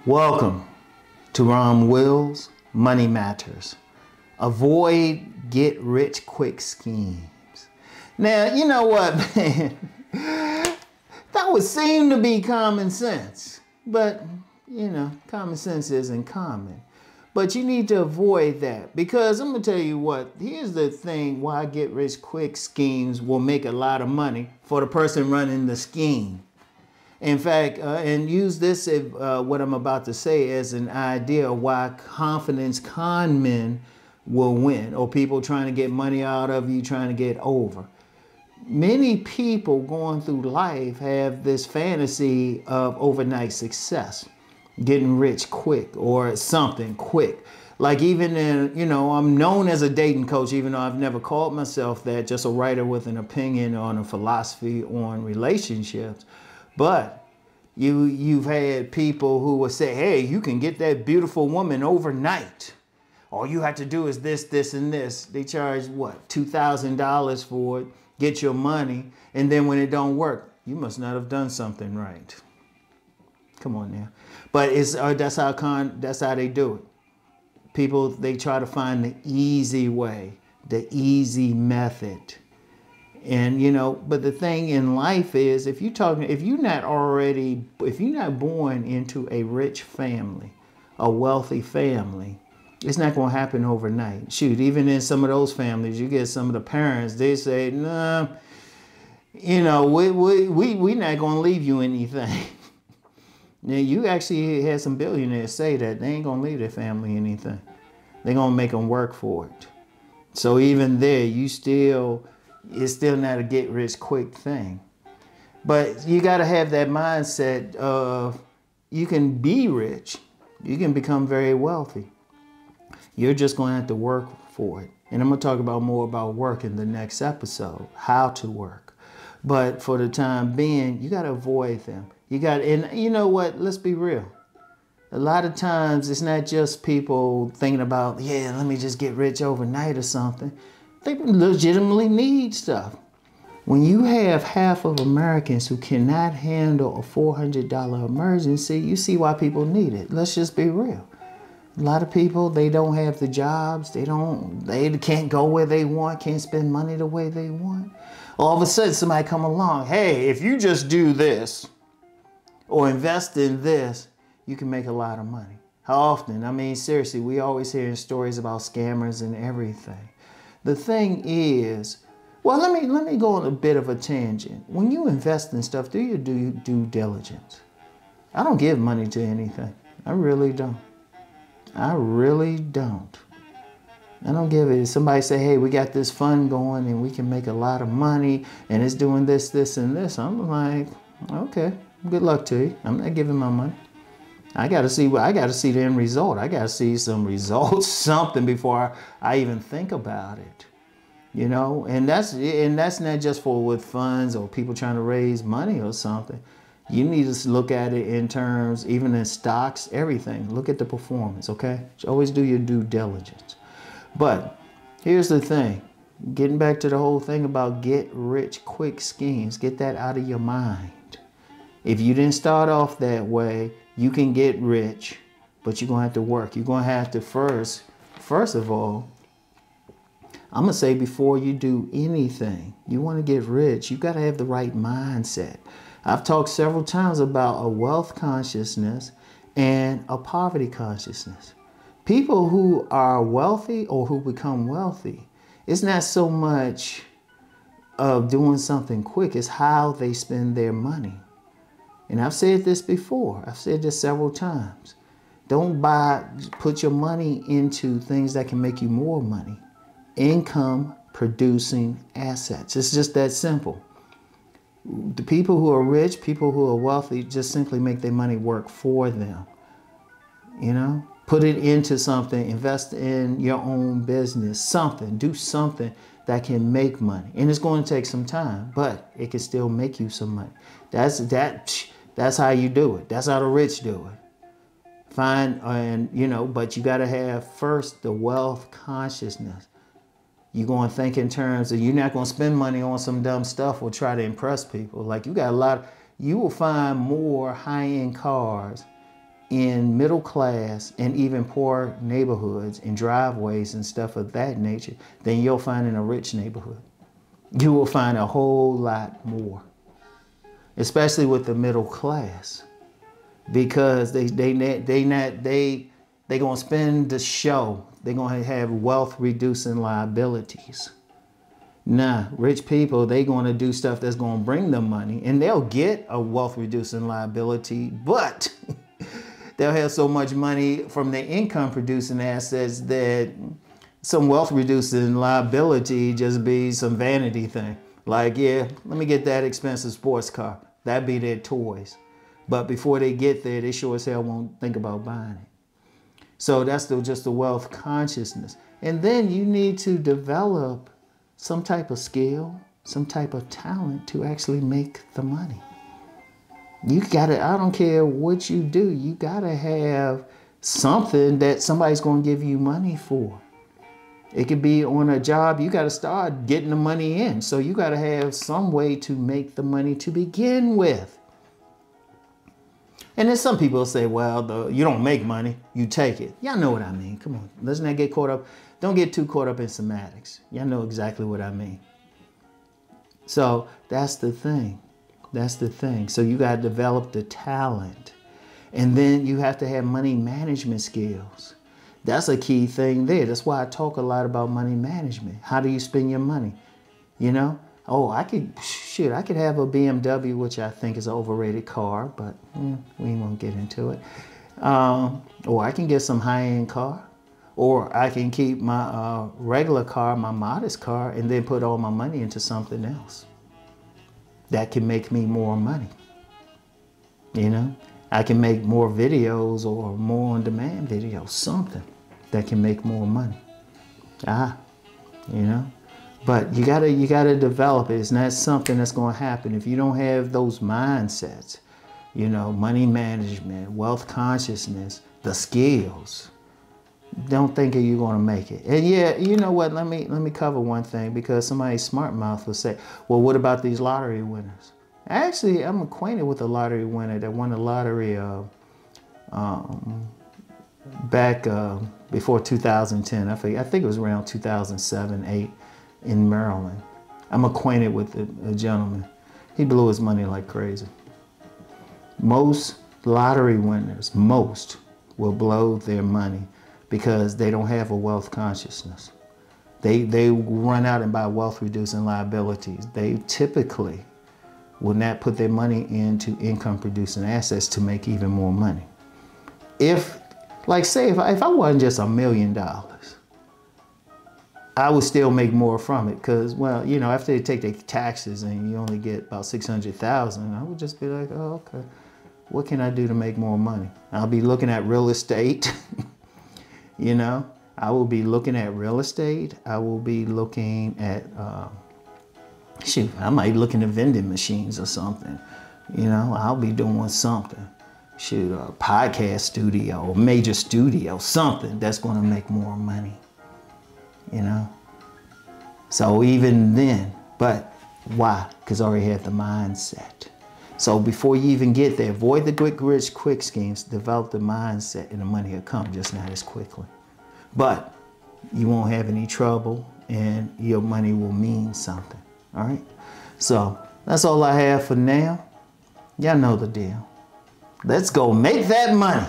Welcome to Rom Wills, Money Matters. Avoid get-rich-quick schemes. Now, you know what, man? That would seem to be common sense. But, you know, common sense isn't common. But you need to avoid that, because I'm going to tell you what, here's the thing why get-rich-quick schemes will make a lot of money for the person running the scheme. In fact, and use this, what I'm about to say, as an idea of why confidence con men will win, or people trying to get money out of you, trying to get over. Many people going through life have this fantasy of overnight success, getting rich quick or something quick. Like even in, you know, I'm known as a dating coach, even though I've never called myself that, just a writer with an opinion on a philosophy on relationships. But you've had people who will say, hey, you can get that beautiful woman overnight. All you have to do is this, this, and this. They charge, what, $2,000 for it, get your money, and then when it don't work, you must not have done something right. Come on now. But that's how they do it. People, they try to find the easy way, the easy method. And, you know, but the thing in life is, if you're not born into a rich family, a wealthy family, it's not going to happen overnight. Shoot, even in some of those families, you get some of the parents, they say, nah, you know, we're not going to leave you anything. Now, you actually had some billionaires say that they ain't going to leave their family anything. They're going to make them work for it. So even there, it's still not a get-rich-quick thing. But you got to have that mindset of you can be rich. You can become very wealthy. You're just going to have to work for it. And I'm going to talk more about work in the next episode, how to work. But for the time being, you got to avoid them. And you know what? Let's be real. A lot of times, it's not just people thinking about, yeah, let me just get rich overnight or something. They legitimately need stuff. When you have half of Americans who cannot handle a $400 emergency, you see why people need it. Let's just be real. A lot of people, they don't have the jobs. They can't go where they want, can't spend money the way they want. All of a sudden, somebody come along, hey, if you just do this or invest in this, you can make a lot of money. How often? I mean, seriously, we always hear stories about scammers and everything. The thing is, well, let me go on a bit of a tangent. When you invest in stuff, do your due diligence. I don't give money to anything. I really don't. I really don't. I don't give it. Somebody say, hey, we got this fund going and we can make a lot of money and it's doing this, this, and this. I'm like, okay, good luck to you. I'm not giving my money. I got to see the end result. I got to see some results, something before I even think about it. You know, and that's not just with funds or people trying to raise money or something. You need to look at it in terms, even in stocks, everything. Look at the performance, okay? Always do your due diligence. But here's the thing. Getting back to the whole thing about get-rich-quick schemes, get that out of your mind. If you didn't start off that way, you can get rich, but you're going to have to work. You're going to have to first of all, I'm going to say before you do anything, you want to get rich, you got to have the right mindset. I've talked several times about a wealth consciousness and a poverty consciousness. People who are wealthy or who become wealthy, it's not so much of doing something quick, it's how they spend their money. And I've said this before. I've said this several times. Don't put your money into things that can make you more money. Income producing assets. It's just that simple. The people who are rich, people who are wealthy, just simply make their money work for them. You know, put it into something, invest in your own business, something, do something that can make money. And it's going to take some time, but it can still make you some money. That's how you do it. That's how the rich do it. But you got to have first the wealth consciousness. You're going to think in terms of, you're not going to spend money on some dumb stuff or try to impress people. Like you will find more high-end cars in middle class and even poor neighborhoods and driveways and stuff of that nature than you'll find in a rich neighborhood. You will find a whole lot more, especially with the middle class, because they gonna spend the show. They're gonna have wealth reducing liabilities. Nah, rich people, they gonna do stuff that's gonna bring them money, and they'll get a wealth reducing liability, but they'll have so much money from their income producing assets that some wealth reducing liability just be some vanity thing. Like, yeah, let me get that expensive sports car. That'd be their toys. But before they get there, they sure as hell won't think about buying it. So that's just the wealth consciousness. And then you need to develop some type of skill, some type of talent to actually make the money. You gotta, I don't care what you do, you gotta have something that somebody's gonna give you money for. It could be on a job, you gotta start getting the money in. So you gotta have some way to make the money to begin with. And then some people say, well, you don't make money, you take it. Y'all know what I mean, come on, let's not get caught up. Don't get too caught up in semantics. Y'all know exactly what I mean. So that's the thing. That's the thing. So you got to develop the talent. And then you have to have money management skills. That's a key thing there. That's why I talk a lot about money management. How do you spend your money? You know? Oh, I could have a BMW, which I think is an overrated car, but we won't get into it. Or I can get some high-end car. Or I can keep my regular car, my modest car, and then put all my money into something else that can make me more money. You know, I can make more videos or more on-demand videos, something that can make more money. You know, but you gotta develop it. It's not something that's gonna happen if you don't have those mindsets. You know, money management, wealth consciousness, the skills. Don't think you're going to make it. And yeah, you know what? Let me cover one thing, because somebody smart mouth will say, well, what about these lottery winners? Actually, I'm acquainted with a lottery winner that won the lottery back before 2010. I think it was around 2007, 8 in Maryland. I'm acquainted with a gentleman. He blew his money like crazy. Most lottery winners, will blow their money because they don't have a wealth consciousness. They run out and buy wealth reducing liabilities. They typically will not put their money into income producing assets to make even more money. If I won just $1 million, I would still make more from it, because, well, you know, after they take their taxes and you only get about $600,000, I would just be like, oh, okay, what can I do to make more money? I'll be looking at real estate. You know, I will be looking at real estate. I will be looking at, I might look into vending machines or something. You know, I'll be doing something. A podcast studio, a major studio, something that's going to make more money. You know? So even then, but why? Because I already had the mindset. So before you even get there, avoid the quick rich quick schemes, develop the mindset, and the money will come, just not as quickly. But you won't have any trouble, and your money will mean something, all right? So that's all I have for now. Y'all know the deal. Let's go make that money.